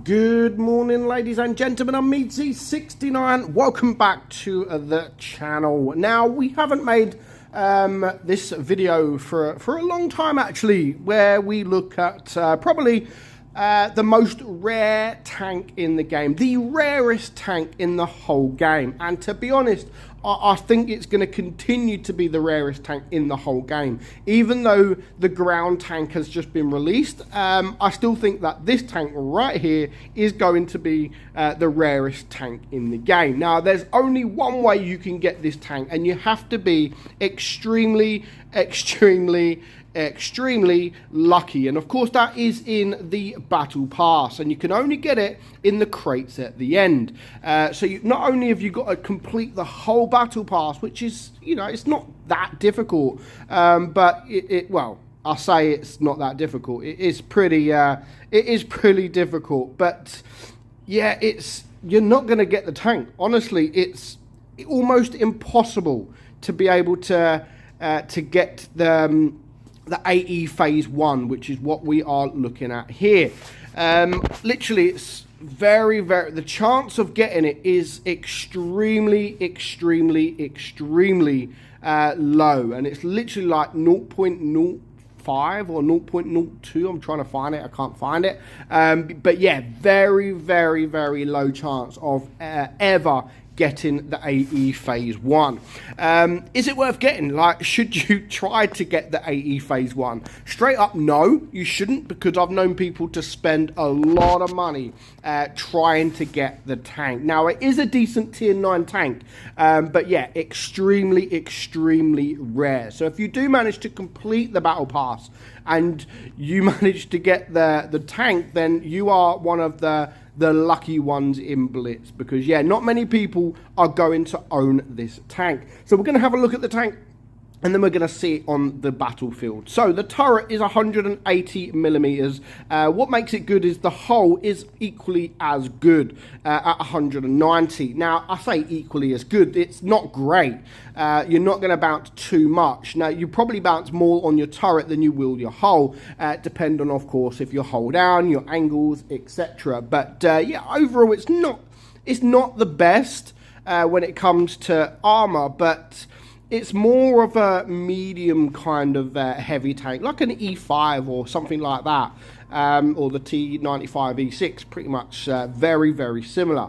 Good morning, ladies and gentlemen. I'm meadsyreplays. Welcome back to the channel. Now, we haven't made this video for a long time, actually, where we look at probably the most rare tank in the game, the rarest tank in the whole game. And to be honest, I think it's going to continue to be the rarest tank in the whole game. Even though the ground tank has just been released, I still think that this tank right here is going to be the rarest tank in the game. Now, there's only one way you can get this tank, and you have to be extremely lucky, and of course that is in the battle pass, and you can only get it in the crates at the end. So not only have you got to complete the whole battle pass, which is, you know, it's not that difficult, but well, I'll say it's not that difficult. It is pretty difficult, but yeah, you're not going to get the tank. Honestly, it's almost impossible to be able to get the AE phase 1, which is what we are looking at here. Literally, it's very the chance of getting it is extremely low, and it's literally like 0.05 or 0.02. I'm trying to find it, I can't find it, but yeah, very low chance of ever getting the AE phase 1. Is it worth getting? Like, should you try to get the AE phase 1? Straight up, no, you shouldn't, because I've known people to spend a lot of money trying to get the tank. Now, it is a decent tier 9 tank, but yeah, extremely rare. So if you do manage to complete the battle pass and you manage to get the tank, then you are one of the lucky ones in Blitz, because yeah, not many people are going to own this tank. So we're going to have a look at the tank, and then we're going to see it on the battlefield. So the turret is 180 millimeters. What makes it good is the hull is equally as good at 190. Now, I say equally as good. It's not great. You're not going to bounce too much. Now, you probably bounce more on your turret than you will your hull, depending on, of course, if you hold down, your angles, etc. But yeah, overall, it's not the best when it comes to armor, but it's more of a medium kind of heavy tank, like an E5 or something like that, or the T95 E6, pretty much very similar.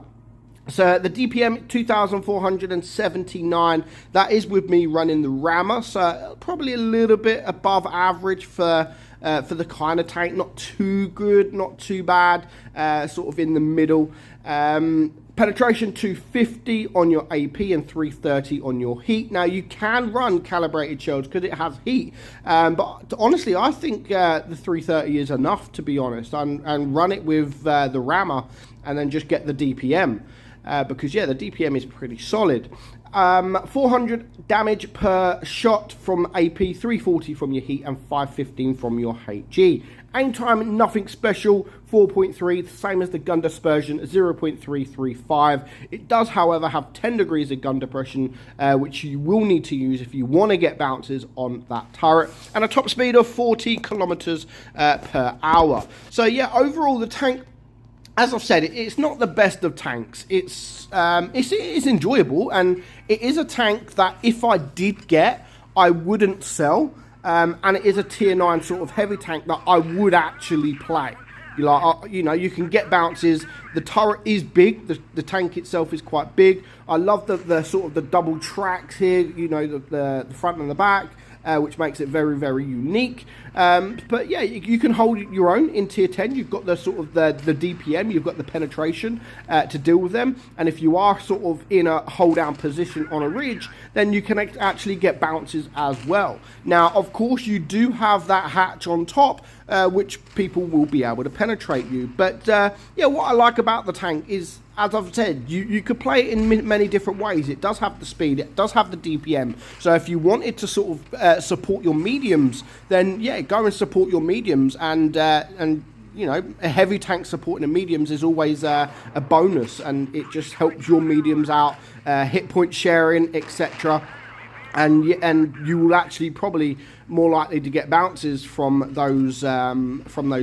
So the DPM 2,479, that is with me running the rammer, so probably a little bit above average for the kind of tank. Not too good, not too bad, sort of in the middle. Penetration 250 on your AP and 330 on your heat. Now, you can run calibrated shells because it has heat, but honestly, I think the 330 is enough, to be honest, and run it with the rammer and then just get the DPM, because yeah, the DPM is pretty solid. 400 damage per shot from AP, 340 from your heat, and 515 from your HG. Aim time, nothing special, 4.3, same as the gun dispersion, 0.335. It does, however, have 10 degrees of gun depression, which you will need to use if you want to get bounces on that turret, and a top speed of 40 kilometers per hour. So yeah, overall, the tank, as I've said, it's not the best of tanks. It is enjoyable, and it is a tank that if I did get, I wouldn't sell. And it is a tier 9 sort of heavy tank that I would actually play. You know, you can get bounces. The turret is big. The tank itself is quite big. I love the sort of the double tracks here. You know, the front and the back, which makes it very unique. But yeah, you can hold your own in tier 10. You've got the sort of the DPM, you've got the penetration to deal with them, and if you are sort of in a hold down position on a ridge, then you can actually get bounces as well. Now, of course, you do have that hatch on top, which people will be able to penetrate you. But yeah, what I like about the tank is, as I've said, you could play it in many different ways. It does have the speed, it does have the DPM. So if you wanted to sort of support your mediums, then yeah, go and support your mediums. And you know, a heavy tank supporting the mediums is always a bonus, and it just helps your mediums out, hit point sharing, etc. And you will actually probably more likely to get bounces from those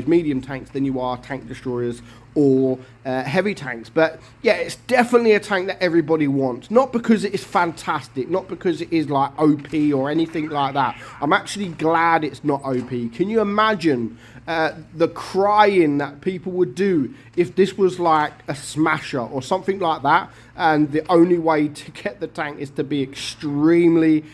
medium tanks than you are tank destroyers or heavy tanks. But yeah, it's definitely a tank that everybody wants, not because it is fantastic, not because it is like OP or anything like that. I'm actually glad it's not OP. Can you imagine the crying that people would do if this was like a smasher or something like that, and the only way to get the tank is to be extremely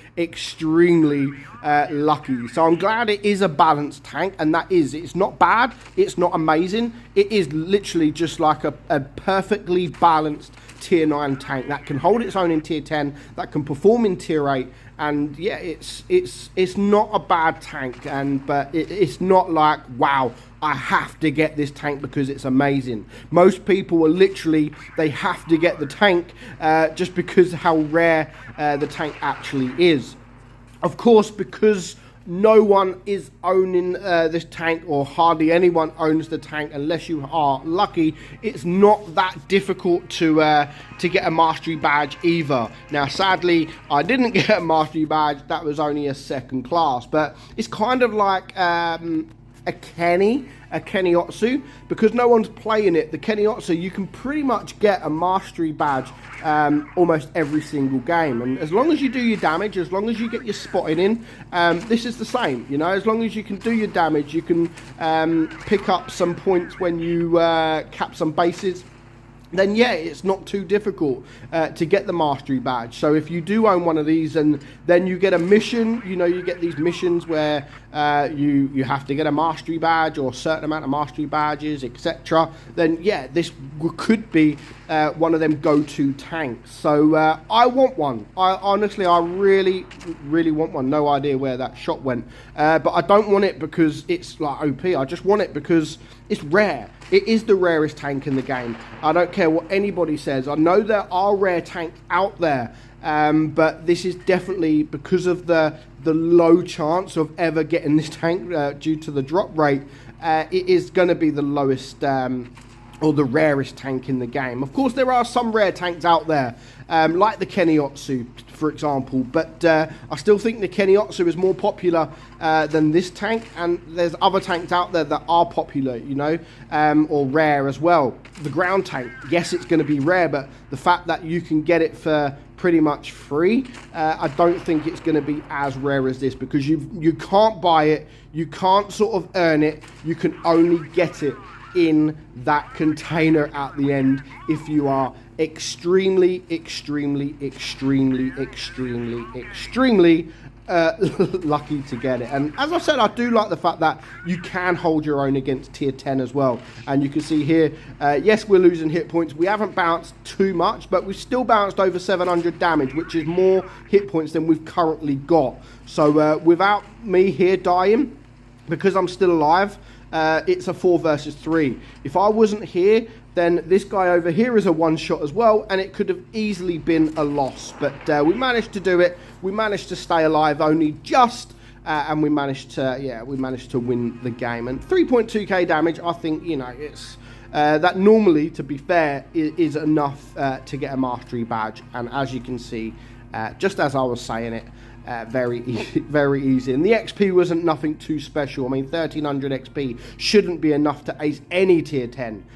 lucky? So I'm glad it is a balanced tank, and that is, it's not bad, it's not amazing, it is literally just like a perfectly balanced tier 9 tank that can hold its own in tier 10, that can perform in tier 8. And yeah, it's not a bad tank, but it's not like, wow, I have to get this tank because it's amazing. Most people are literally, they have to get the tank just because how rare the tank actually is. Of course, because no one is owning this tank, or hardly anyone owns the tank unless you are lucky, it's not that difficult to get a mastery badge either. Now sadly, I didn't get a mastery badge, that was only a 2nd class, but it's kind of like a Kennyotsu, because no one's playing it. The Kennyotsu, you can pretty much get a mastery badge almost every single game, and as long as you do your damage, as long as you get your spotting in, this is the same, you know. As long as you can do your damage, you can pick up some points when you cap some bases, then yeah, it's not too difficult to get the mastery badge. So if you do own one of these, and then you get a mission, you know, you get these missions where you have to get a mastery badge or a certain amount of mastery badges, etc., then yeah, this could be one of them go-to tanks. So I want one. I really want one. No idea where that shot went, but I don't want it because it's like OP. I just want it because it's rare. It is the rarest tank in the game. I don't care what anybody says. I know there are rare tanks out there, but this is definitely, because of the low chance of ever getting this tank due to the drop rate, it is going to be the lowest or the rarest tank in the game. Of course, there are some rare tanks out there, like the Kennyotsu, for example, but I still think the Kennyotsu is more popular than this tank, and there's other tanks out there that are popular, you know, or rare as well. The ground tank, yes, it's going to be rare, but the fact that you can get it for pretty much free, I don't think it's going to be as rare as this, because you can't buy it, you can't sort of earn it, you can only get it in that container at the end if you are extremely lucky to get it. And as I said, I do like the fact that you can hold your own against tier 10 as well. And you can see here, yes, we're losing hit points. We haven't bounced too much, but we've still bounced over 700 damage, which is more hit points than we've currently got. So without me here dying, because I'm still alive, it's a 4 versus 3. If I wasn't here, then this guy over here is a one-shot as well, and it could have easily been a loss. But we managed to do it. We managed to stay alive only just, and we managed to win the game. And 3.2k damage, I think, you know, it's that normally, to be fair, is enough to get a mastery badge. And as you can see, just as I was saying it, very easy. And the XP wasn't nothing too special. I mean, 1300 XP shouldn't be enough to ace any tier 10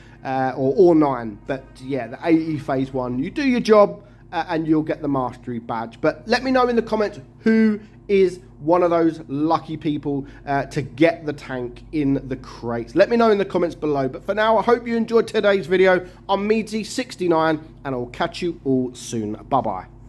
or 9. But yeah, the AE phase 1, you do your job and you'll get the mastery badge. But let me know in the comments who is one of those lucky people to get the tank in the crates. Let me know in the comments below. But for now, I hope you enjoyed today's video. I'm meadsy69, and I'll catch you all soon. Bye-bye.